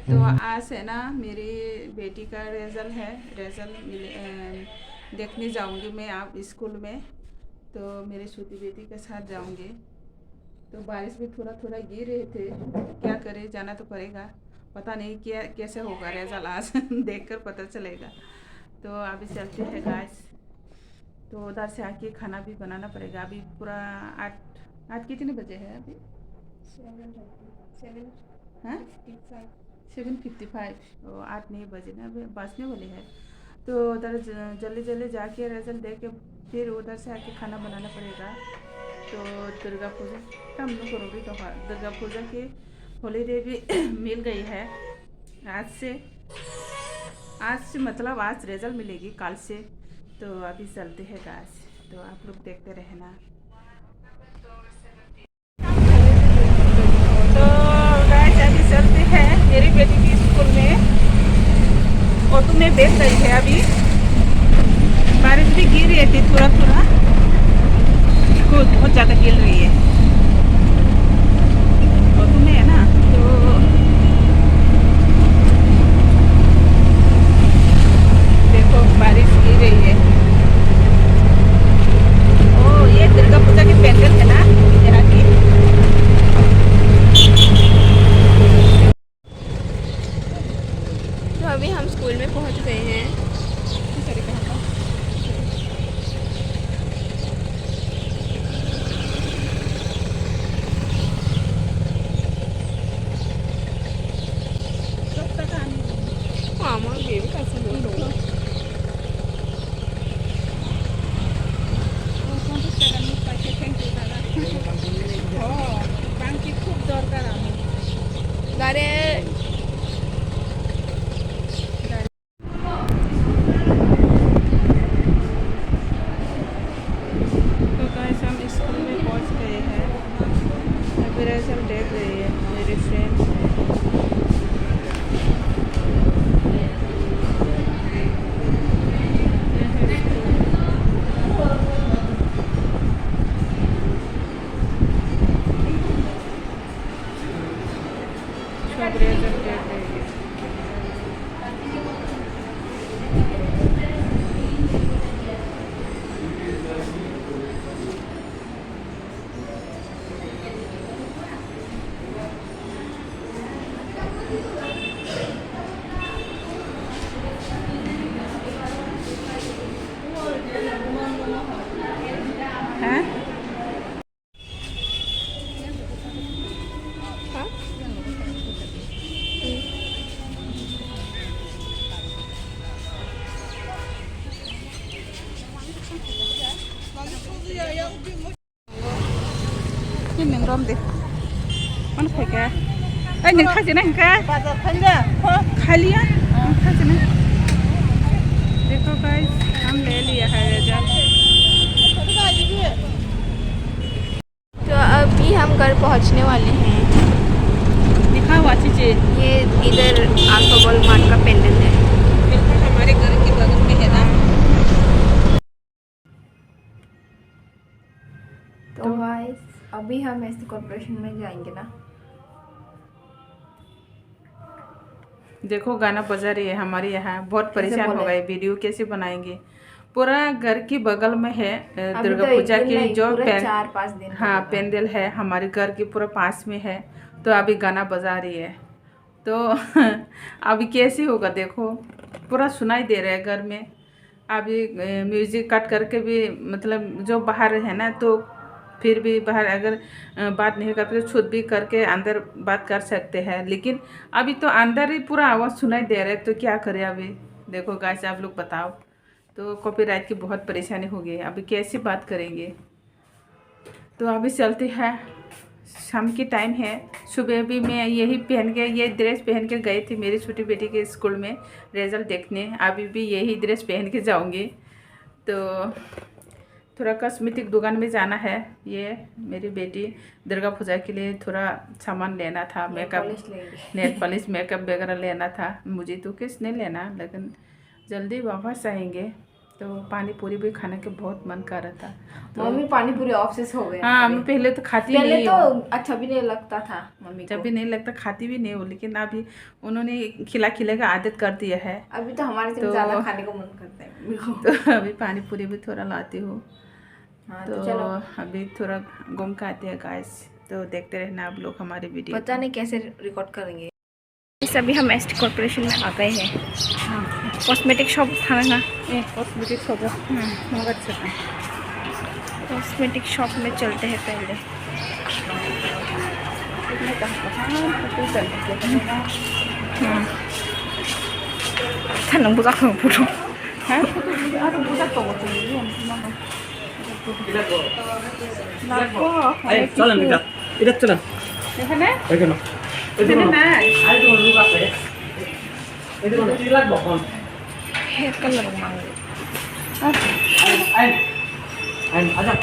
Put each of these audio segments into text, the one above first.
तो आज है ना मेरी बेटी का रिजल्ट है। देखने जाऊंगी मैं आप स्कूल में। तो मेरी छोटी बेटी के साथ जाऊंगी। तो बारिश भी थोड़ा थोड़ा गिर रहे थे, क्या करें, जाना तो पड़ेगा। पता नहीं क्या कैसे होगा रिजल्ट आज देखकर पता चलेगा। तो अभी चलते हैं गाइस। तो उधर से आके खाना भी बनाना पड़ेगा। अभी पूरा 8 कितने बजे है अभी? 7:30 हाँ 7:55। 8 नहीं बजे ना, अभी बजने वाले हैं। तो उधर जल्दी जल्दी जाके रिजल्ट दे के फिर उधर से आके खाना बनाना पड़ेगा। तो दुर्गा पूजा कम लोग करोगी तो हाँ, दुर्गा पूजा की हॉलीडे भी मिल गई है आज से मतलब आज रिजल्ट मिलेगी कल से। तो अभी चलते हैं गाइस, तो आप लोग देखते रहना। तो गाइस अभी चलते हैं मेरी बेटी की स्कूल में। ऑटो में बैठ रही है अभी। बारिश भी गिर रही थी थोड़ा थोड़ा, बहुत ज़्यादा गिर रही है। ऑटो में है ना, तो देखो बारिश गिर रही है। ओ ये दुर्गा पूजा की पेंडल है ना यहाँ की। तो अभी हम स्कूल में पहुंच गए हैं। मामा बेबी कैसे बोल रही है? खूब दरकार गारे तो गाइस हम स्कूल में पहुंच गए हैं। अभी रिजल्ट देख रही है मेरी फ्रेंड। सब रिजल्ट देख रही है। हैं? हाँ? Cái miếng rôm đi. Con phải kìa. Ê, những khai gì này kìa. Khai लिया? khai gì này? देखो गाइस, हम ले लिया है रिजल्ट। तो अभी हम घर पहुंचने वाले हैं। दिखा हुआ चीज़ें। ये इधर अल्फाबॉल मार्ट का पेंडल है। बिल्कुल हमारे घर के बगल में है ना। तो गाइस अभी हम ऐसे कॉर्पोरेशन में जाएंगे ना। देखो गाना बजा रही है हमारे यहाँ। बहुत परेशान हो गए, वीडियो कैसे बनाएंगे। पूरा घर के बगल में है दुर्गा पूजा की जो 4-5 दिन हाँ पेंडल है हमारे घर के पूरा पास में है। तो अभी गाना बजा रही है। तो अभी कैसे होगा देखो, पूरा सुनाई दे रहा है घर में। अभी म्यूजिक कट करके भी मतलब जो बाहर है ना, तो फिर भी बाहर अगर बात नहीं करते तो खुद भी करके अंदर बात कर सकते हैं। लेकिन अभी तो अंदर ही पूरा आवाज़ सुनाई दे रहा है, तो क्या करें अभी। देखो गाइस आप लोग बताओ, तो कॉपीराइट की बहुत परेशानी होगी। अभी कैसे बात करेंगे। तो अभी चलते हैं, शाम की टाइम है। सुबह भी मैं यही पहन के, ये ड्रेस पहन के गई थी मेरी छोटी बेटी के स्कूल में रिजल्ट देखने। अभी भी यही ड्रेस पहन के जाऊंगी। तो थोड़ा कॉस्मेटिक दुकान में जाना है। ये मेरी बेटी दुर्गा पूजा के लिए थोड़ा सामान लेना था, मेकअप, नेल पॉलिश, मेकअप वगैरह लेना था। मुझे तो किस नहीं लेना, लेकिन जल्दी वापस आएंगे। तो पानी पूरी भी खाने के बहुत मन कर रहा था। तो मम्मी पानी पूरी ऑब्सेस हो गए। हाँ, मैं पहले तो खाती पहले नहीं तो हूँ, अच्छा भी नहीं लगता था मम्मी जब को। भी नहीं लगता खाती भी नहीं हूँ, लेकिन अभी उन्होंने खिला खिला का आदत कर दिया है। अभी तो हमारे से तो ज्यादा खाने को मन करता है मम्मी को। तो अभी पानी पूरी भी थोड़ा लाती हूँ। हाँ तो तो चलो, अभी थोड़ा घूम के आते हैं गाइस, तो देखते रहना आप लोग हमारे वीडियो। पता नहीं कैसे रिकॉर्ड करेंगे। इस अभी हम एसटी कॉर्पोरेशन में आ गए हैं। हाँ, कॉस्मेटिक शॉप था ना, कॉस्मेटिक शॉप बहुत अच्छा था। कॉस्मेटिक शॉप में चलते हैं पहले। 사는 보자 보러. 이랬잖아. এখানে এখানে এখানে নাই। আরেকটু লোক আছে এদিকে কি লাগবে কোন हेयर कलर बनाओ। আইন আইন আচ্ছা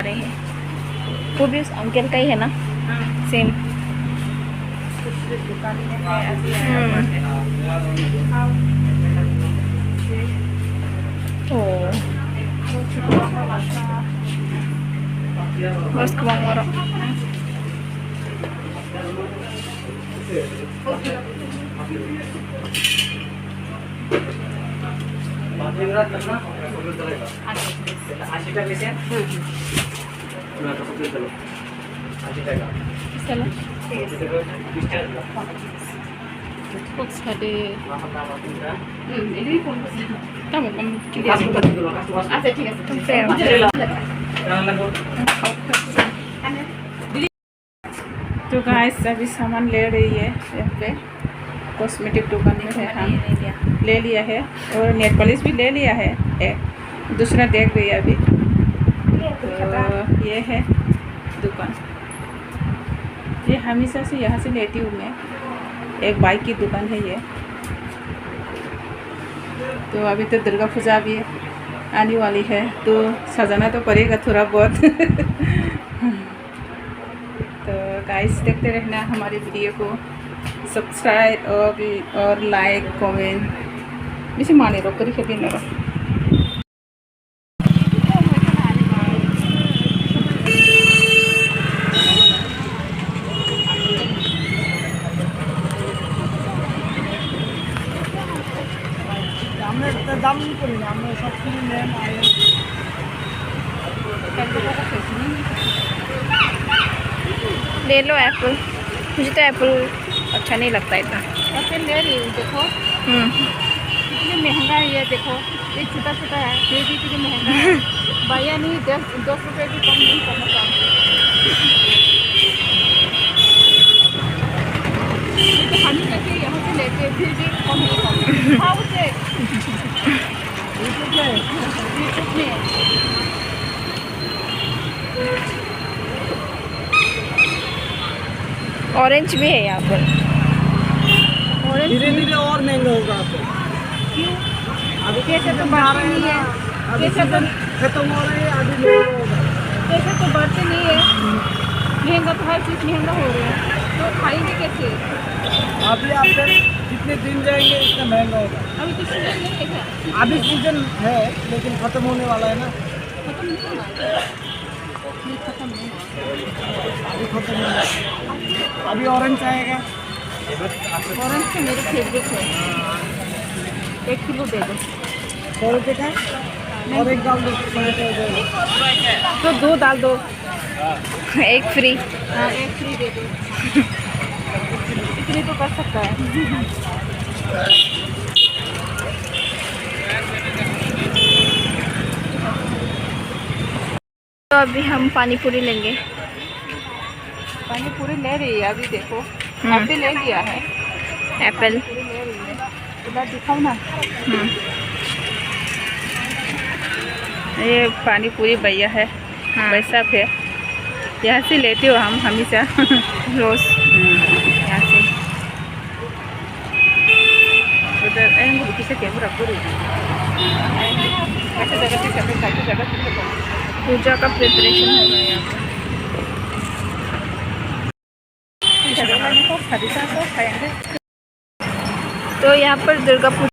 रहे हैं वो भी उस अंकल का ही है ना, सेम। दुकान में है अभी आया हुआ है। Oh, terus ke Bang Moro. আশিটা বেশি টাকা Salah. 20 টাকা Books ada. ini pun Kamu kamu kasih dulu kasih was Ada tiga. Fair. jangan lagu तो गाइस अभी सामान ले रही है यहाँ पे कॉस्मेटिक दुकान में है। हम ले लिया है और नेल पॉलिश भी ले लिया है, एक दूसरा देख रही है अभी। तो ये है दुकान, ये हमेशा से यहाँ से लेती हूँ मैं, एक बाइक की दुकान है ये। तो अभी तो दुर्गा पूजा भी आने वाली है, तो सजाना तो पड़ेगा थोड़ा बहुत। तो गाइस देखते रहना हमारे वीडियो को, सब्सक्राइब और लाइक कमेंट मिसे माने रो करी खेपी न रो। দাম করি না আমরা সব কিছু নেন ले लो एप्पल, मुझे तो एप्पल अच्छा नहीं लगता इतना। एप्पल ले रही हूँ, देखो कितनी महंगा है ये, देखो ये छोटा छोटा है, ये भी कितनी महंगा है। भैया नहीं 10 रुपये भी कम नहीं करना चाहते। तो हम जैसे यहाँ से लेते हैं फिर भी कम नहीं करते। हाँ उसे यूट्यूब में ऑरेंज भी है यहाँ पर। धीरे धीरे और महंगा होगा आपको क्यों? अभी कैसे तो बढ़ते नहीं है, कैसे तो खत्म हो रहा है अभी महंगा होगा कैसे तो बढ़ते नहीं है, महंगा तो हर चीज़ महंगा हो रहा है, तो खाएंगे कैसे? अभी आपके जितने दिन जाएंगे इतना महंगा होगा अभी तो सीजन नहीं है क्या? अभी सीजन है लेकिन खत्म होने वाला है ना खत्म नहीं होना है। नहीं खत्म नहीं होना। अभी खत्म होने अभी ऑरेंज आएगा ऑरेंज तो मेरे फेवरेट है, 1 किलो दे दो। 100 रुपये का और एक डाल दो 100 रुपये हो जाएगा तो 2 डाल दो। एक फ्री। हाँ 1 फ्री दे दो। इतनी तो कर सकता है। तो अभी हम पानी पूरी लेंगे। पानी पूरी ले रही है अभी, देखो एप्पल ले लिया है, एप्पल। पूरी ले रही है। इधर दिखाओ ना, ये पानी पूरी भैया है, वैसा है, यहाँ से लेते हो हम हमेशा रोज यहाँ से। उधर किसे कैमरा पूरी कैसे जगह से जगह पूजा का प्रिपरेशन हो रहा है यहाँ पर। दिखाएंगे। तो यहाँ पर दुर्गा पूजा